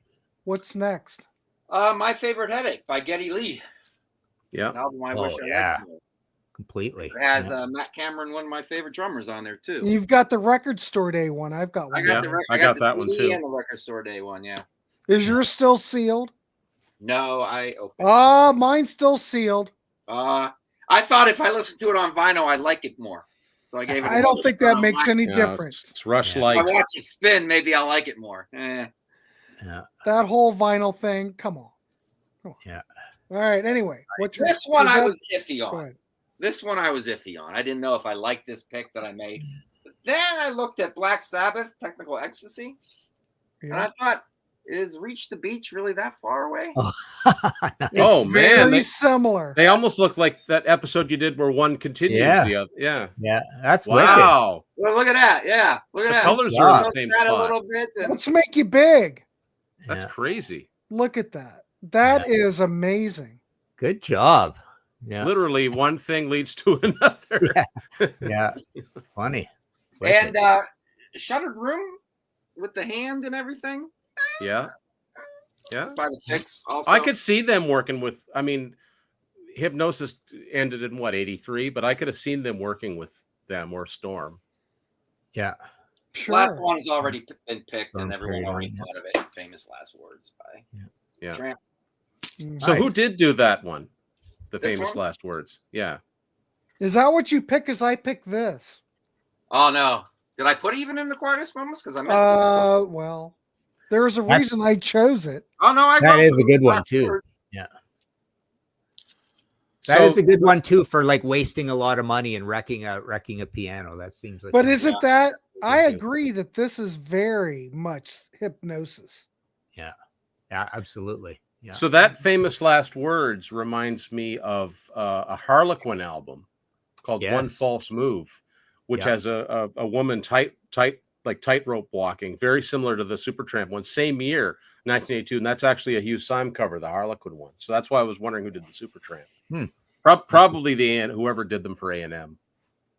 What's next? My Favorite Headache by Geddy Lee. Yeah. An album I Oh, wish I yeah. liked more. Completely. It has Matt Cameron, one of my favorite drummers, on there too. You've got the record store day one. I've got one. I got the I got the that one, CD too. and the record store day one. Yeah. Is yours still sealed? No, I opened. Mine's still sealed. I thought if I listened to it on vinyl, I'd like it more. So I gave it. I don't think that makes any Yeah, difference. It's Rush If I Light. watch it spin, maybe I'll like it more. Yeah. That whole vinyl thing. Come on. Yeah. All right. Anyway, what's your, This one is I that- was iffy Go on. ahead. This one I was iffy on. I didn't know if I liked this pick that I made. But then I looked at Black Sabbath, Technical Ecstasy, and Yeah. I thought, is Reach the Beach really that far away? Oh, It's man, very similar. They almost look like that episode you did where one continues Yeah. the other. Yeah. Yeah. That's wicked. Wow. Well, look at that. Yeah, look at The that. colors Yeah. are in the Look same at that a spot. little bit. And Let's make you big. That's Yeah. crazy. Look at that. That is amazing. Good job. Yeah. Literally, one thing leads to another. Yeah. Funny. and Shuttered Room with the hand and everything Yeah. Yeah. by the Fix. Also, I could see them working with, I mean, Hypnosis ended in what, 83? But I could have seen them working with them or Storm. Yeah. Last Sure. one's already been picked, Storm and everyone Period, already yeah. thought of it. Famous Last Words by Yeah. Tramp. Mhm. So who Nice. did do that one? The This famous one? last words. Yeah. Is that what you pick? As I pick this? Oh no! Did I put even in the quietest moments? Because I meant. Well, there was a That's- reason I chose it. Oh no! I That wrote is a good one, Last too. Words. That So- is a good one too for like wasting a lot of money and wrecking a piano. That seems like. But a- isn't that? I Okay. agree that this is very much Hypnosis. Yeah, absolutely. Yeah. So that famous last words reminds me of a Harlequin album called One Yes. False Move, which Yeah. has a woman tightrope walking, very similar to the Supertramp one, same year, 1982, and that's actually a Hugh Syme cover, the Harlequin one. So that's why I was wondering who did the Supertramp. Probably whoever did them for A&M.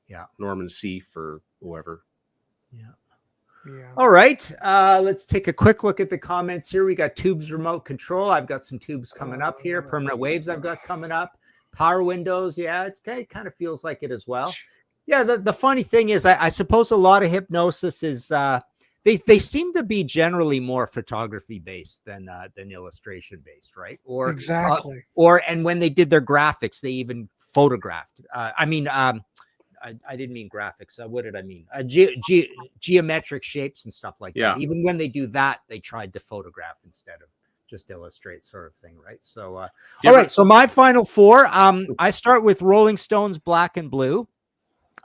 Yeah. Norman Seeff or whoever. Yeah. All right. Let's take a quick look at the comments here. We got Tubes remote control. I've got some tubes coming up here. Permanent waves I've got coming up. Power windows. Yeah, it kind of feels like it as well. Yeah, the funny thing is, I suppose a lot of Hypnosis is they seem to be generally more photography based than illustration based, right? Or Exactly. and when they did their graphics, they even photographed. I didn't mean graphics. What did I mean? Geometric shapes and stuff like Yeah. that. Even when they do that, they tried to photograph instead of just illustrate, sort of thing, right? So, all right. So my final four. I start with Rolling Stones, Black and Blue.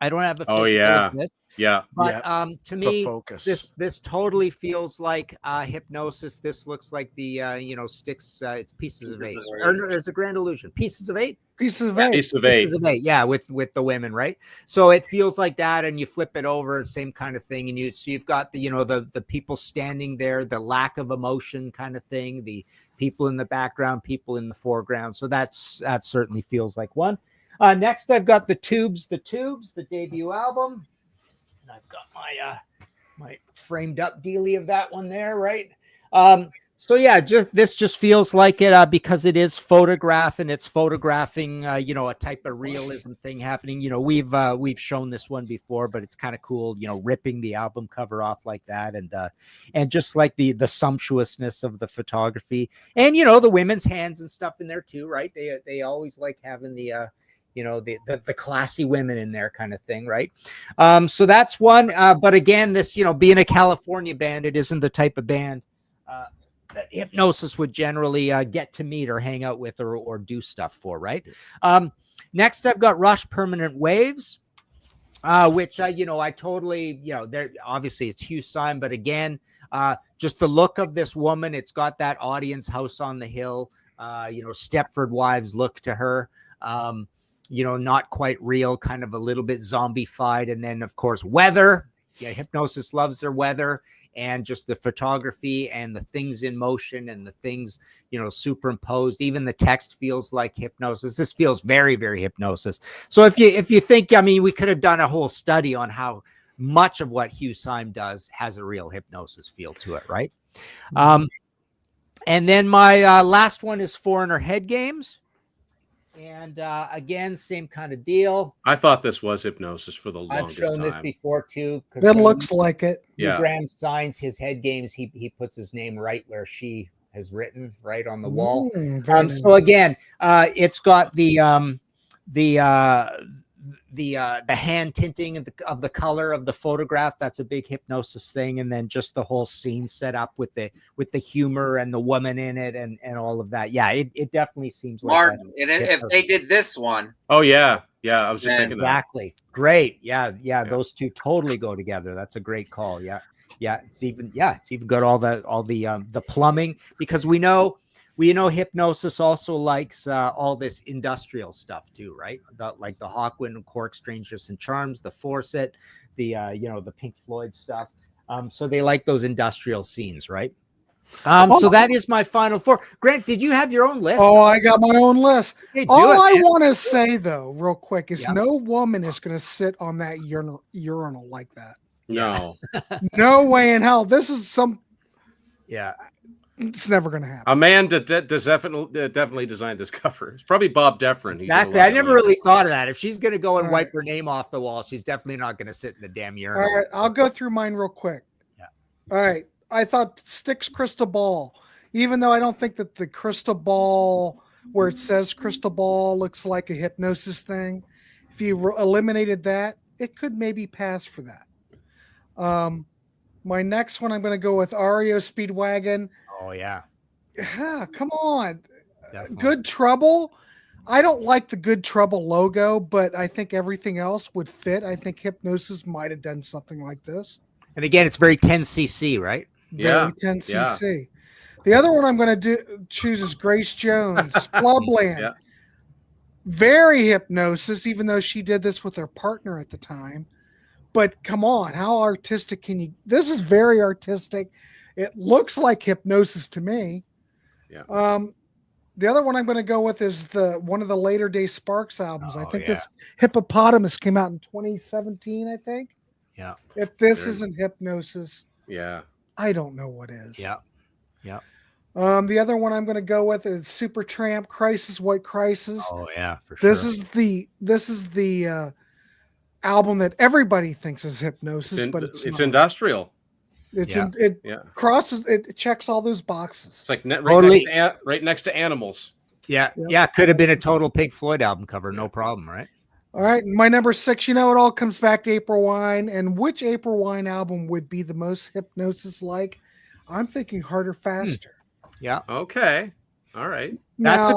I don't have a Oh, physical yeah. of this, Yeah. but to The me, focus. this totally feels like Hypnosis. This looks like the Sticks. It's Pieces of Eight, or no, it's a Grand Illusion. Pieces of Eight. Pieces of eight. Piece of eight. Pieces of Eight, yeah, with the women, right? So it feels like that, and you flip it over, same kind of thing, and you've got the people standing there, the lack of emotion kind of thing, the people in the background, people in the foreground. So that certainly feels like one. Next, I've got the Tubes, the debut album, and I've got my framed up dealie of that one there, right? So yeah, this just feels like it because it is photograph and it's photographing, a type of realism thing happening. We've shown this one before, but it's kind of cool, ripping the album cover off like that, and just like the sumptuousness of the photography, and the women's hands and stuff in there too, right? They always like having the classy women in there kind of thing, right? So that's one. But again, this, being a California band, it isn't the type of band that Hypnosis would generally get to meet or hang out with or do stuff for, right? Next, I've got Rush, Permanent Waves, which I totally, there obviously it's Hugh Syme, but again, just the look of this woman, it's got that Audience, House on the Hill, Stepford Wives look to her. not quite real, kind of a little bit zombified. And then, of course, weather. Yeah, Hipnosis loves their weather, and just the photography and the things in motion and the things, superimposed. Even the text feels like Hipnosis. This feels very, very Hipnosis. So if you think, we could have done a whole study on how much of what Hugh Syme does has a real Hipnosis feel to it, right? And then my last one is Foreigner Head Games. And again, same kind of deal. I thought this was Hipnosis for the longest time. I've shown this before too. It looks like it. Yeah. Graham signs his head games. He puts his name right where she has written, right on the wall. So again, it's got the hand tinting of the color of the photograph. That's a big Hipnosis thing. And then just the whole scene set up with the humor and the woman in it and all of that. Yeah, it definitely seems like Martin. And if they did this one. Oh yeah. I was just thinking exactly. That. Great. Yeah. Those two totally go together. That's a great call. Yeah. It's even got all the plumbing, because we know Hipnosis also likes all this industrial stuff too, right? Like the Hawkwind, Cork, Strangeness and Charms, the Forset, the Pink Floyd stuff. So they like those industrial scenes, right? So that is my final four. Grant, did you have your own list? Oh, I got my own list. Hey, All I want to say though, real quick, is no woman is going to sit on that urinal like that. No. No way in hell. This is some. Yeah. It's never going to happen. A man definitely designed this cover. It's probably Bob Defrin. Exactly. I never really thought of that. If she's going to go and wipe her name off the wall, she's definitely not going to sit in the damn urinal. All right. I'll go through mine real quick. Yeah. All right. I thought Styx crystal ball, even though I don't think that the crystal ball where it says crystal ball looks like a Hipnosis thing. If you eliminated that, it could maybe pass for that. My next one, I'm going to go with REO Speedwagon. Oh yeah. Come on. Definitely. Good Trouble. I don't like the Good Trouble logo, but I think everything else would fit. I think Hipnosis might have done something like this. And again, it's very 10cc, right? Very 10cc. Yeah. The other one I'm going to choose is Grace Jones, Clubland. Yeah. Very Hipnosis, even though she did this with her partner at the time. But come on, how artistic can you? This is very artistic. It looks like Hipnosis to me. Yeah. The other one I'm going to go with is one of the Later Day Sparks albums. I think this Hippopotamus came out in 2017, I think. Yeah. If this isn't Hipnosis, I don't know what is. Yeah. Yeah. The other one I'm going to go with is Supertramp Crisis, White Crisis. Oh yeah, for sure. This is the album that everybody thinks is Hipnosis, but it's not. Industrial. It crosses, it checks all those boxes. It's like right next to Animals. Yeah. Could have been a total Pink Floyd album cover, no problem, right? All right, my number 6. It all comes back to April Wine, and which April Wine album would be the most Hipnosis like? I'm thinking Harder, Faster. Yeah. Okay. All right. That's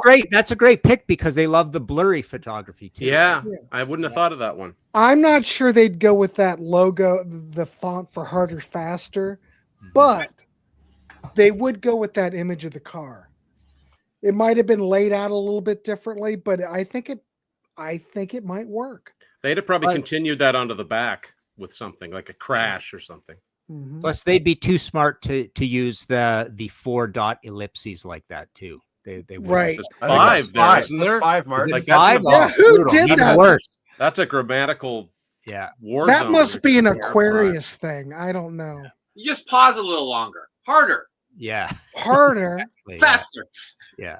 a great pick because they love the blurry photography too. Yeah. I wouldn't have thought of that one. I'm not sure they'd go with that logo, the font for Harder, Faster, but they would go with that image of the car. It might have been laid out a little bit differently, but I think it might work. They'd have probably continued that onto the back with something like a crash or something. Mm-hmm. Plus, they'd be too smart to use the 4 dot ellipses like that too. They right. There's 5, isn't there? 5, Mark. Like 5? Yeah, who did Even that? worse. That's a grammatical war That zone. must be an Aquarius thing. I don't know. You just pause a little longer. Harder. Yeah. Harder. Exactly. Faster. Yeah.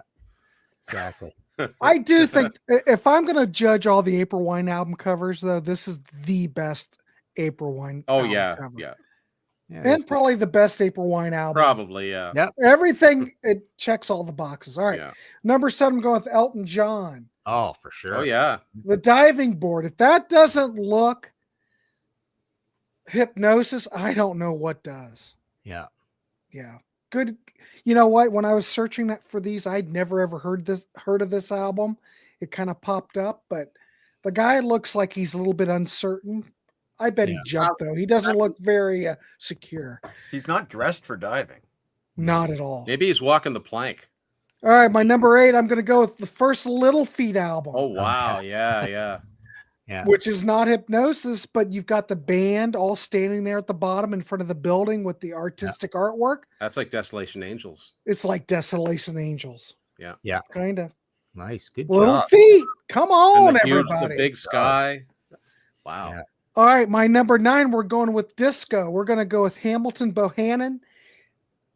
Exactly. I do think if I'm going to judge all the April Wine album covers, though, this is the best April Wine. Oh album yeah, cover. yeah. And probably the best April Wine album. Probably, yeah. Yep. Everything, it checks all the boxes. All right. Yeah. Number 7, I'm going with Elton John. Oh, for sure. Oh yeah. The Diving Board. If that doesn't look Hipnosis, I don't know what does. Yeah. Yeah. Good. You know what? When I was searching that for these, I'd never ever heard of this album. It kind of popped up, but the guy looks like he's a little bit uncertain. I bet he jumped though. He doesn't look very secure. He's not dressed for diving. Not at all. Maybe he's walking the plank. All right, my number 8, I'm going to go with the first Little Feat album. Oh wow, yeah. Which is not Hipnosis, but you've got the band all standing there at the bottom in front of the building with the artistic artwork. That's like Desolation Angels. It's like Desolation Angels. Yeah. Kind of. Nice. Good Little job. Feet. Come on, And the everybody. big sky. Wow. Yeah. All right, my number 9, we're going with disco. We're going to go with Hamilton Bohannon.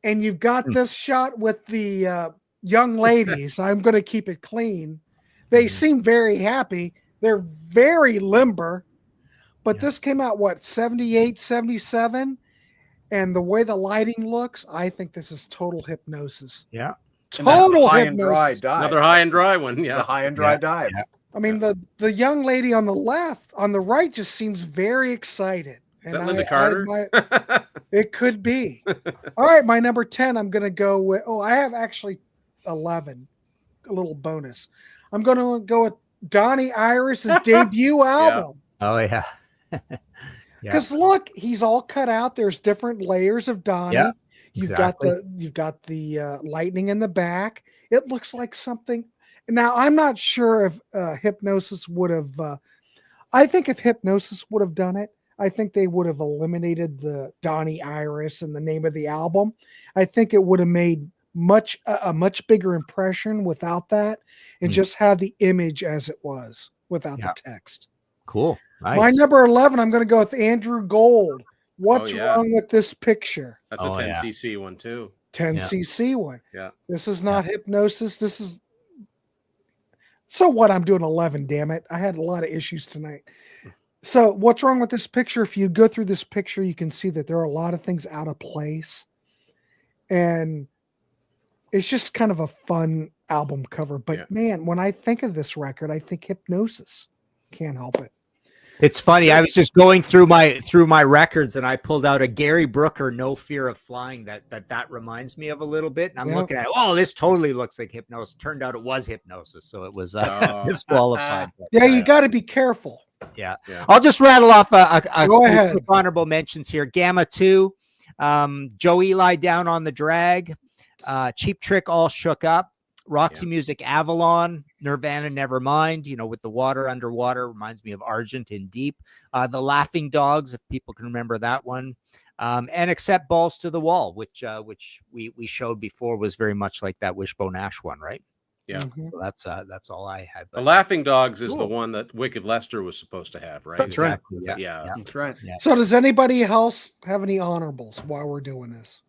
And you've got this shot with the young ladies. I'm going to keep it clean. They seem very happy. They're very limber. But this came out, 78, 77? And the way the lighting looks, I think this is total Hipnosis. Yeah. Total high and dry Hipnosis. dive. Another high and dry one. It's Yeah. the high and dry dive. Yeah. I mean, the young lady on the left, on the right, just seems very excited. Is that Linda Carter? It could be. All right, my number 10, I'm going to go with, I have actually 11, a little bonus. I'm going to go with Donnie Iris's debut album. Oh, yeah. Because look, he's all cut out. There's different layers of Donnie. Yeah, You've exactly. got the lightning in the back. It looks like something. Now, I'm not sure if Hipnosis would have. I think if Hipnosis would have done it, I think they would have eliminated the Donnie Iris and the name of the album. I think it would have made a much bigger impression without that, and just have the image as it was without the text. Cool. Nice. My number 11, I'm going to go with Andrew Gold. What's wrong with this picture? That's a 10cc one too. 10cc one. Yeah. This is not Hipnosis. This is. So what? I'm doing 11, damn it. I had a lot of issues tonight. So what's wrong with this picture? If you go through this picture, you can see that there are a lot of things out of place. And it's just kind of a fun album cover. But man, when I think of this record, I think Hipnosis. Can't help it. It's funny. I was just going through my records and I pulled out a Gary Brooker, No Fear of Flying that reminds me of a little bit. And I'm looking at it. Oh, this totally looks like Hipnosis. Turned out it was Hipnosis. So it was disqualified. Yeah, you got to be careful. Yeah. I'll just rattle off a Go ahead. honorable mentions here. Gamma 2, Joe Eli, Down on the Drag, Cheap Trick, All Shook Up, Roxy Music, Avalon, Nirvana, Nevermind, with the water underwater, reminds me of Argent in Deep. The Laughing Dogs, if people can remember that one. And Accept Balls to the Wall, which we showed before, was very much like that Wishbone Ash one, right? Yeah. So that's all I had. The Laughing Dogs is the one that Wicked Lester was supposed to have, right? That's right. Yeah. That's right. Yeah. So does anybody else have any honorables while we're doing this?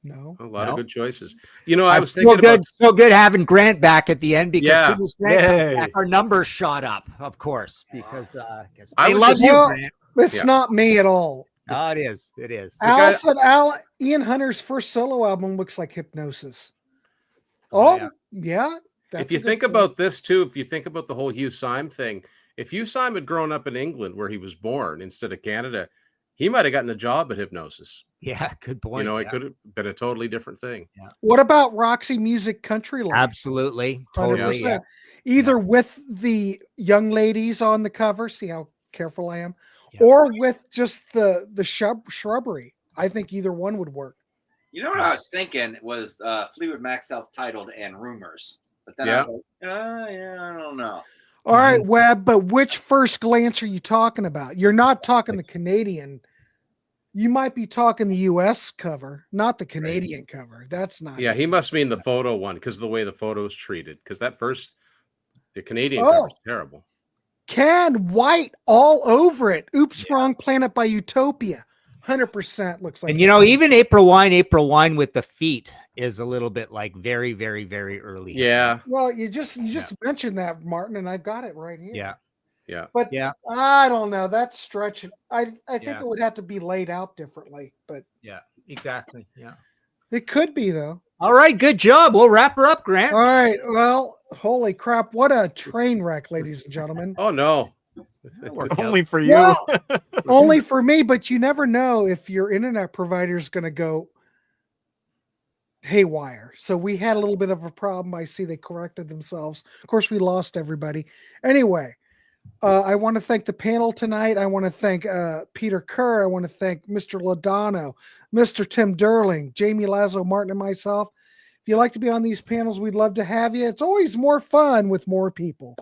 No. A lot of good choices. I was feel thinking so good having Grant back at the end, because as soon as Grant comes Yay. back, our numbers shot up, of course, because I I was love just- you, Well, Grant. It's not me at all. Oh, it is. It is. Al said Ian Hunter's first solo album looks like Hipnosis. Oh, yeah. That's if you a good think point. about this too, if you think about the whole Hugh Syme thing, if Hugh Syme had grown up in England where he was born instead of Canada, he might have gotten a job at Hipnosis. Yeah, good point. It could have been a totally different thing. What about Roxy Music Country Life? Absolutely. Totally. 100%. Either with the young ladies on the cover, see how careful I am, or with just the shrubbery. I think either one would work. You know what I was thinking was Fleetwood Mac self-titled and Rumors. But then I was like, I don't know. All right, Webb, but which First Glance are you talking about? You're not talking the Canadian. You might be talking the U.S. cover, not the Canadian cover. That's not. Yeah, he must mean the photo one because of the way the photo is treated. Because the Canadian cover is terrible. Canned white all over it. Oops, Wrong Planet by Utopia. 100% looks like. And even April Wine with the feet is a little bit like very, very, very early. Yeah. Well, you just mentioned that, Martin, and I've got it right here. Yeah. Yeah. But I don't know. That's stretching. I think it would have to be laid out differently, but yeah, exactly. Yeah. It could be though. All right, good job. We'll wrap her up, Grant. All right. Well, holy crap! What a train wreck, ladies and gentlemen. Oh no. Only for you. Well, only for me, but you never know if your internet provider is going to go haywire. So we had a little bit of a problem. I see they corrected themselves. Of course, we lost everybody. Anyway, I want to thank the panel tonight. I want to thank Peter Kerr. I want to thank Mr. Lodano, Mr. Tim Durling, Jamie Lazo Martin, and myself. If you'd like to be on these panels, we'd love to have you. It's always more fun with more people.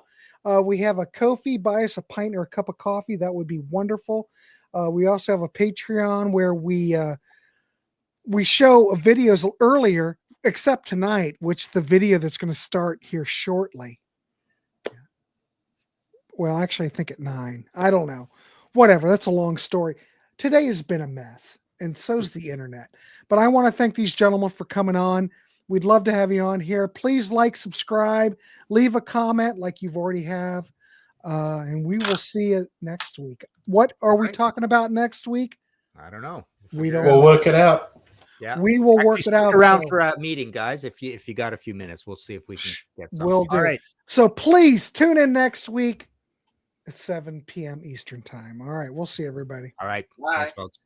We have a Ko-fi, buy us a pint or a cup of coffee. That would be wonderful. We also have a Patreon where we show videos earlier, except tonight, which the video that's going to start here shortly. Well, actually, I think at 9. I don't know. Whatever. That's a long story. Today has been a mess, and so's the internet. But I want to thank these gentlemen for coming on. We'd love to have you on here. Please like, subscribe, leave a comment like you've already have. And we will see you next week. What are we talking about next week? I don't know. We'll work it out. Yeah, we will work it out. Around for a meeting, guys. If you got a few minutes, we'll see if we can get something. We'll do. All right. So please tune in next week at 7 p.m. Eastern time. All right. We'll see everybody. All right. Bye. Thanks, folks.